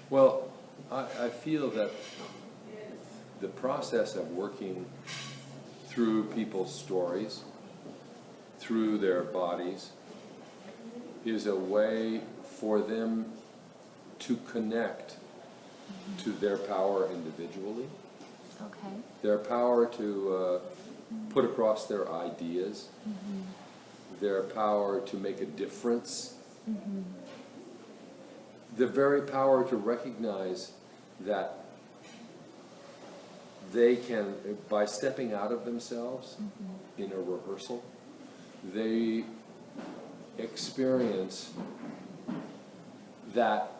Well, I feel that the process of working through people's stories, through their bodies, is a way for them to connect to their power individually, Okay. their power to put across their ideas, their power to make a difference, the very power to recognize that they can, by stepping out of themselves in a rehearsal, they experience that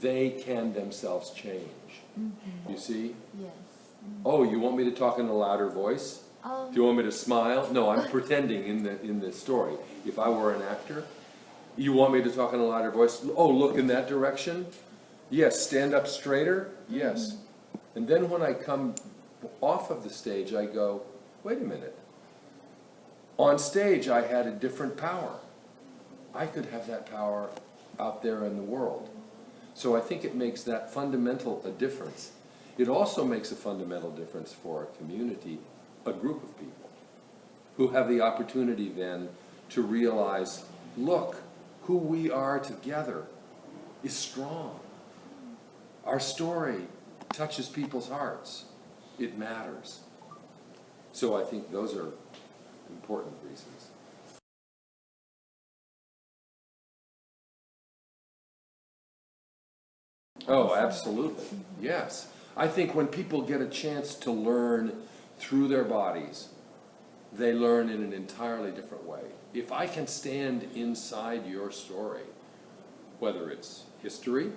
they can themselves change. You see? Yes. Oh, you want me to talk in a louder voice? Do you want me to smile? No, I'm pretending in the story. If I were an actor, you want me to talk in a louder voice? Oh, look in that direction? Yes. Stand up straighter? Yes. And then when I come off of the stage, I go, wait a minute. On stage, I had a different power. I could have that power out there in the world. So I think it makes that fundamental a difference. It also makes a fundamental difference for a community, a group of people, who have the opportunity then to realize, look, who we are together is strong. Our story touches people's hearts. It matters. So I think those are important reasons. Oh, absolutely. Yes. I think when people get a chance to learn through their bodies, they learn in an entirely different way. If I can stand inside your story, whether it's history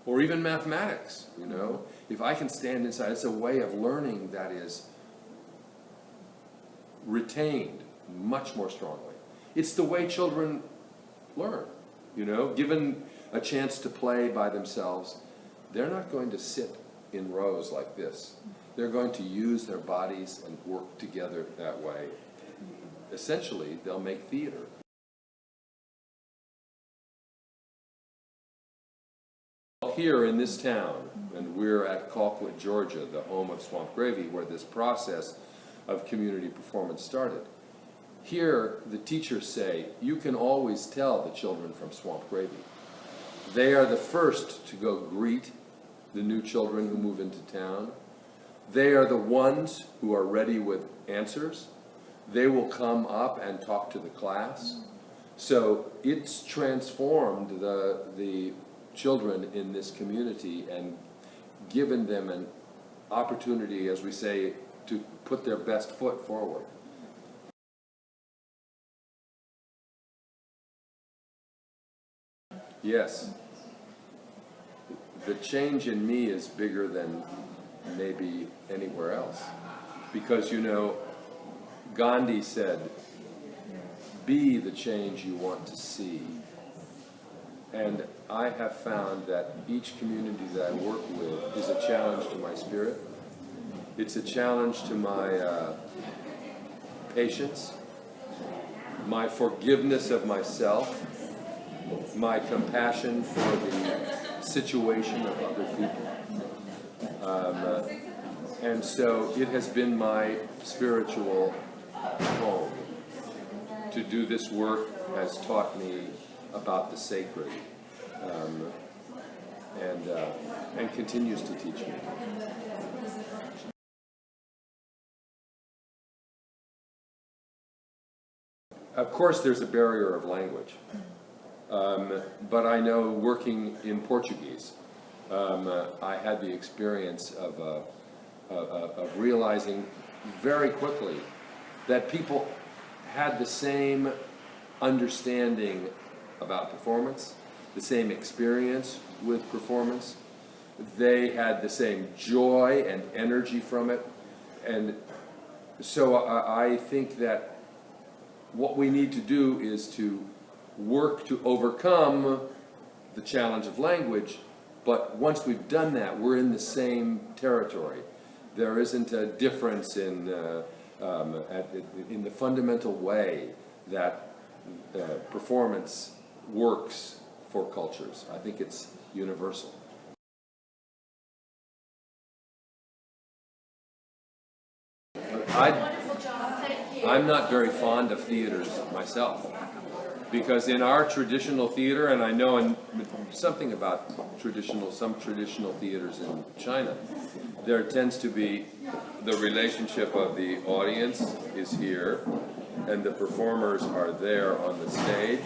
or even mathematics, you know, if I can stand inside, it's a way of learning that is retained much more strongly. It's the way children learn, you know, given a chance to play by themselves. They're not going to sit in rows like this. They're going to use their bodies and work together that way. Essentially, they'll make theater. Here in this town, and we're at Colquitt, Georgia, the home of Swamp Gravy, where this process of community performance started. Here, the teachers say, you can always tell the children from Swamp Gravy. They are the first to go greet the new children who move into town. They are the ones who are ready with answers. They will come up and talk to the class. So it's transformed the children in this community and given them an opportunity, as we say, to put their best foot forward. Yes. The change in me is bigger than maybe anywhere else. Because, you know, Gandhi said, be the change you want to see. And I have found that each community that I work with is a challenge to my spirit. It's a challenge to my patience, my forgiveness of myself, my compassion for the situation of other people. And so it has been my spiritual home. To do this work has taught me about the sacred, and continues to teach me. Of course, there's a barrier of language, but I know working in Portuguese, I had the experience of realizing very quickly that people had the same understanding about performance, the same experience with performance. They had the same joy and energy from it. And so I think that what we need to do is to work to overcome the challenge of language, but once we've done that, we're in the same territory. There isn't a difference in the fundamental way that performance works for cultures. I think it's universal. I'm not very fond of theaters myself, because in our traditional theater, and I know something about some traditional theaters in China, there tends to be the relationship of the audience is here, and the performers are there on the stage,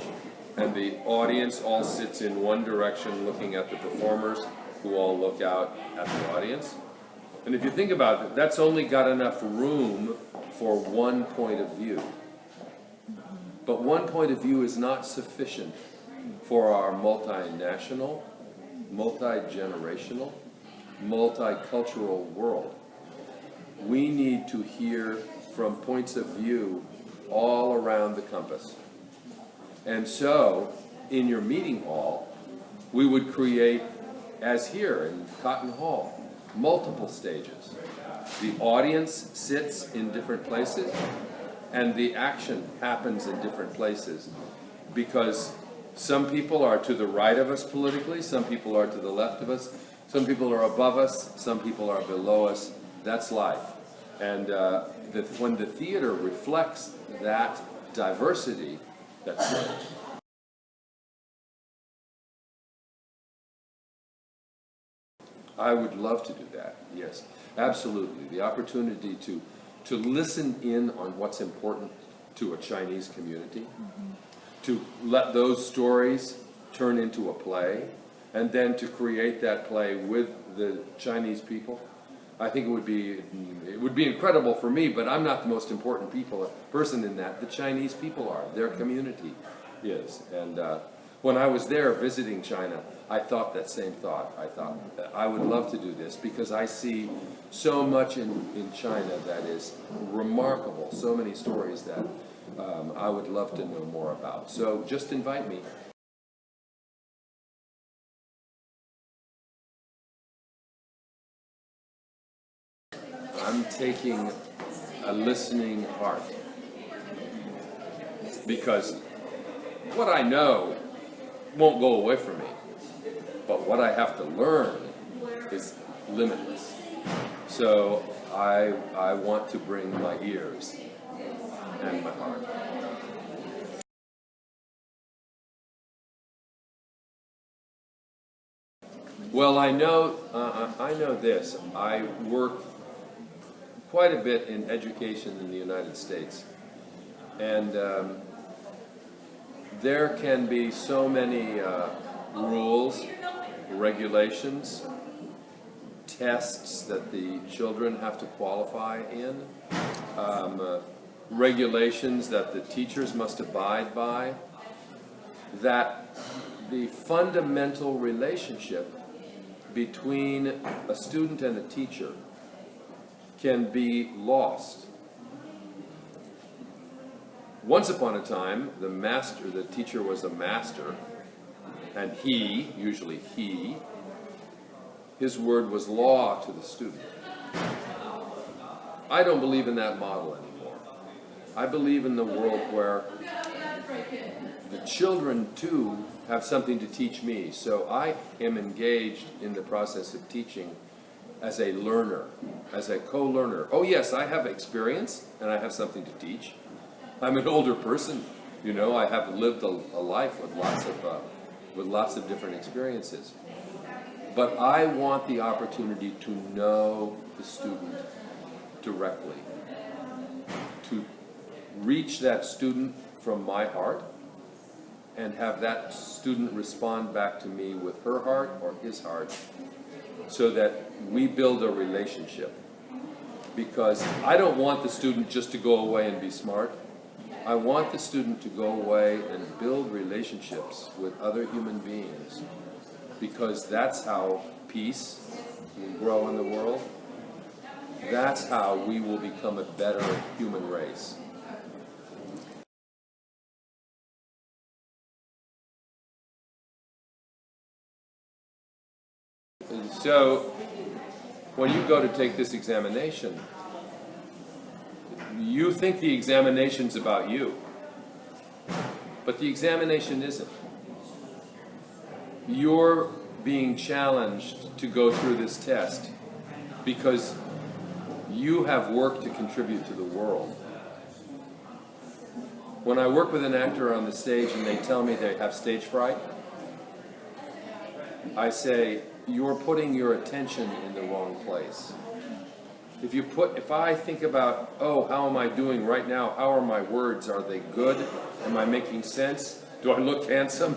and the audience all sits in one direction looking at the performers, who all look out at the audience. And if you think about it, that's only got enough room for one point of view. But one point of view is not sufficient for our multinational, multi-generational, multicultural world. We need to hear from points of view all around the compass. And so, in your meeting hall, we would create, as here in Cotton Hall, multiple stages. The audience sits in different places, and the action happens in different places, because some people are to the right of us politically, some people are to the left of us, some people are above us, some people are below us. That's life. And when the theater reflects that diversity, that's it. I would love to do that, yes, absolutely. The opportunity to listen in on what's important to a Chinese community, to let those stories turn into a play, and then to create that play with the Chinese people. I think it would be incredible for me, but I'm not the most important person in that. The Chinese people are, their community is. And when I was there visiting China, I thought that same thought. I thought, I would love to do this, because I see so much in China that is remarkable, so many stories that I would love to know more about. So just invite me. I'm taking a listening heart, because what I know won't go away from me, but what I have to learn is limitless. So I want to bring my ears and my heart. Well, I know this. I work quite a bit in education in the United States, and there can be so many rules, regulations, tests that the children have to qualify in, regulations that the teachers must abide by, that the fundamental relationship between a student and a teacher can be lost. Once upon a time, the teacher was a master, and usually his word was law to the student. I don't believe in that model anymore. I believe in the world where the children, too, have something to teach me. So I am engaged in the process of teaching as a learner, as a co-learner. Oh yes, I have experience, and I have something to teach. I'm an older person, I have lived a life with lots of different experiences. But I want the opportunity to know the student directly, to reach that student from my heart, and have that student respond back to me with her heart or his heart, so that we build a relationship. Because I don't want the student just to go away and be smart. I want the student to go away and build relationships with other human beings, because that's how peace will grow in the world. That's how we will become a better human race. So, when you go to take this examination, you think the examination's about you, but the examination isn't. You're being challenged to go through this test because you have work to contribute to the world. When I work with an actor on the stage and they tell me they have stage fright, I say, you're putting your attention in the wrong place. If I think about, oh, how am I doing right now? How are my words? Are they good? Am I making sense? Do I look handsome?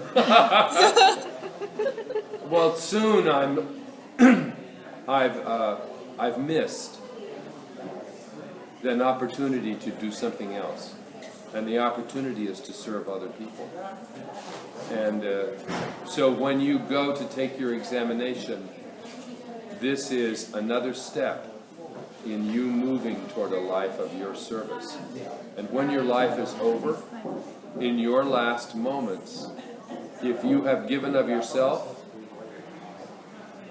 Well, soon I've missed an opportunity to do something else. And the opportunity is to serve other people. And so when you go to take your examination, this is another step in you moving toward a life of your service. And when your life is over, in your last moments, if you have given of yourself,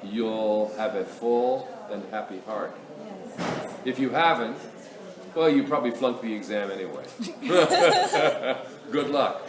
you'll have a full and happy heart. If you haven't, well, you probably flunked the exam anyway. Good luck.